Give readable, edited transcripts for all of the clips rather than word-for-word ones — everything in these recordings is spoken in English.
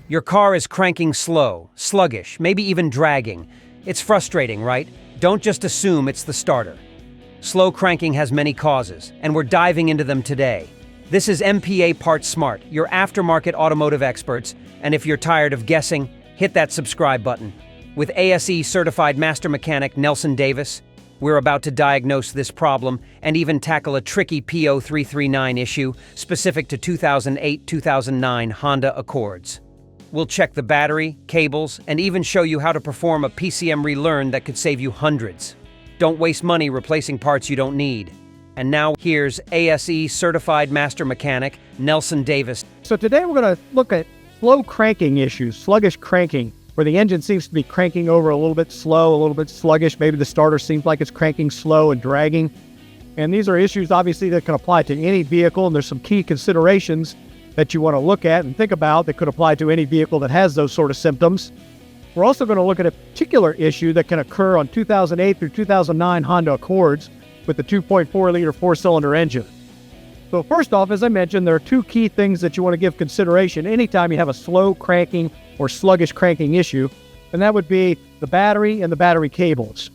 Your car is cranking slow, sluggish, maybe even dragging. It's frustrating, right? Don't just assume it's the starter. Slow cranking has many causes, and we're diving into them today. This is MPA Parts Smart, your aftermarket automotive experts, and if you're tired of guessing, hit that subscribe button. With ASE certified master mechanic Nelson Davis, we're about to diagnose this problem and even tackle a tricky P0339 issue specific to 2008-2009 Honda Accords. We'll check the battery, cables, and even show you how to perform a PCM Relearn that could save you hundreds. Don't waste money replacing parts you don't need. And now here's ASE certified master mechanic Nelson Davis. So today we're going to look at slow cranking issues, sluggish cranking, where the engine seems to be cranking over a little bit slow, a little bit sluggish. Maybe the starter seems like it's cranking slow and dragging. And these are issues, obviously, that can apply to any vehicle, and there's some key considerations that you want to look at and think about that could apply to any vehicle that has those sort of symptoms. We're also going to look at a particular issue that can occur on 2008 through 2009 Honda Accords with the 2.4-liter four-cylinder engine. So first off, as I mentioned, there are two key things that you want to give consideration anytime you have a slow cranking or sluggish cranking issue, and that would be the battery and the battery cables.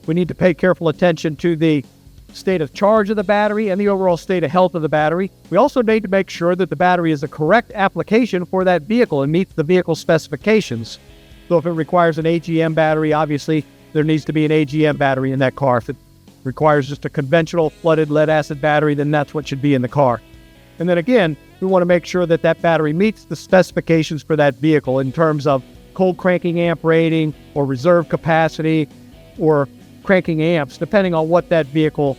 We need to pay careful attention to the state of charge of the battery and the overall state of health of the battery. We also need to make sure that the battery is the correct application for that vehicle and meets the vehicle specifications. So if it requires an AGM battery, obviously there needs to be an AGM battery in that car. If it requires just a conventional flooded lead-acid battery, then that's what should be in the car. And then again, we want to make sure that that battery meets the specifications for that vehicle in terms of cold cranking amp rating or reserve capacity or cranking amps, depending on what that vehicle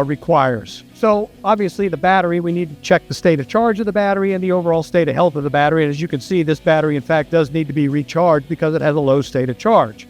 requires. So obviously the battery, we need to check the state of charge of the battery and the overall state of health of the battery. And as you can see, this battery in fact does need to be recharged because it has a low state of charge.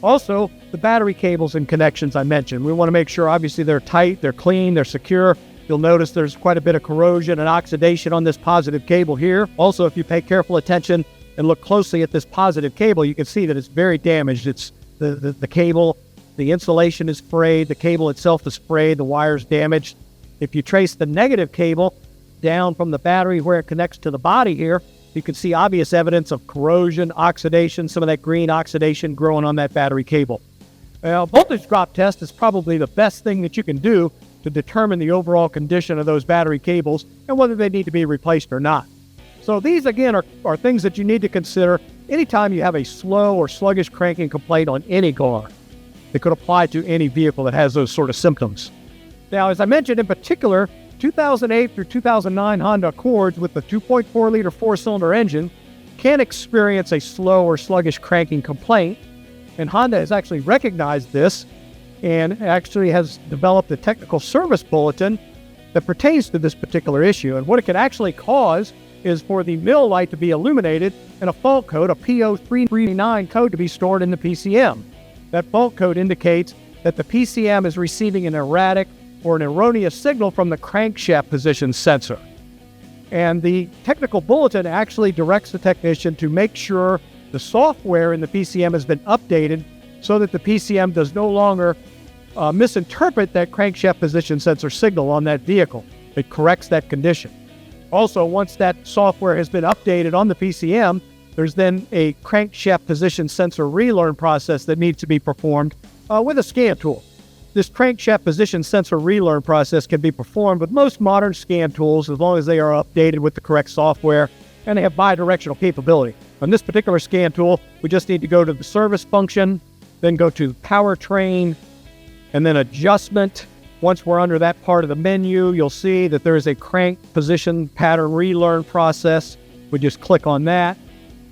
Also, the battery cables and connections I mentioned, we want to make sure obviously they're tight, they're clean, they're secure. You'll notice there's quite a bit of corrosion and oxidation on this positive cable here. Also, if you pay careful attention and look closely at this positive cable, you can see that it's very damaged. It's the cable, the insulation is frayed, the cable itself is frayed, the wire's damaged. If you trace the negative cable down from the battery where it connects to the body here, you can see obvious evidence of corrosion, oxidation, some of that green oxidation growing on that battery cable. Well, voltage drop test is probably the best thing that you can do to determine the overall condition of those battery cables and whether they need to be replaced or not. So these, again, are things that you need to consider anytime you have a slow or sluggish cranking complaint on any car. It could apply to any vehicle that has those sort of symptoms. Now, as I mentioned, in particular, 2008 through 2009 Honda Accords with the 2.4-liter four-cylinder engine can experience a slow or sluggish cranking complaint, and Honda has actually recognized this and actually has developed a technical service bulletin that pertains to this particular issue. And what it can actually cause is for the mill light to be illuminated and a fault code, a P0339 code, to be stored in the PCM. That fault code indicates that the PCM is receiving an erratic or an erroneous signal from the crankshaft position sensor. And the technical bulletin actually directs the technician to make sure the software in the PCM has been updated so that the PCM does no longer misinterpret that crankshaft position sensor signal on that vehicle. It corrects that condition. Also, once that software has been updated on the PCM, there's then a crankshaft position sensor relearn process that needs to be performed with a scan tool. This crankshaft position sensor relearn process can be performed with most modern scan tools as long as they are updated with the correct software and they have bidirectional capability. On this particular scan tool, we just need to go to the service function, then go to powertrain, and then adjustment. Once we're under that part of the menu, you'll see that there is a crank position pattern relearn process. We just click on that.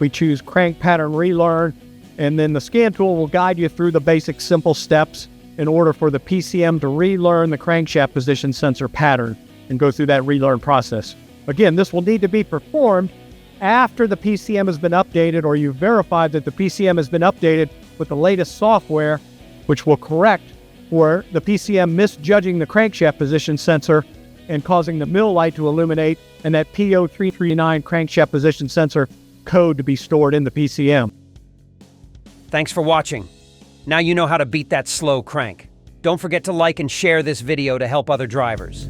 We choose crank pattern relearn, and then the scan tool will guide you through the basic simple steps in order for the PCM to relearn the crankshaft position sensor pattern and go through that relearn process. Again, this will need to be performed after the PCM has been updated, or you've verified that the PCM has been updated with the latest software, which will correct for the PCM misjudging the crankshaft position sensor and causing the mill light to illuminate and that P0339 crankshaft position sensor code to be stored in the PCM. Thanks for watching. Now you know how to beat that slow crank. Don't forget to like and share this video to help other drivers.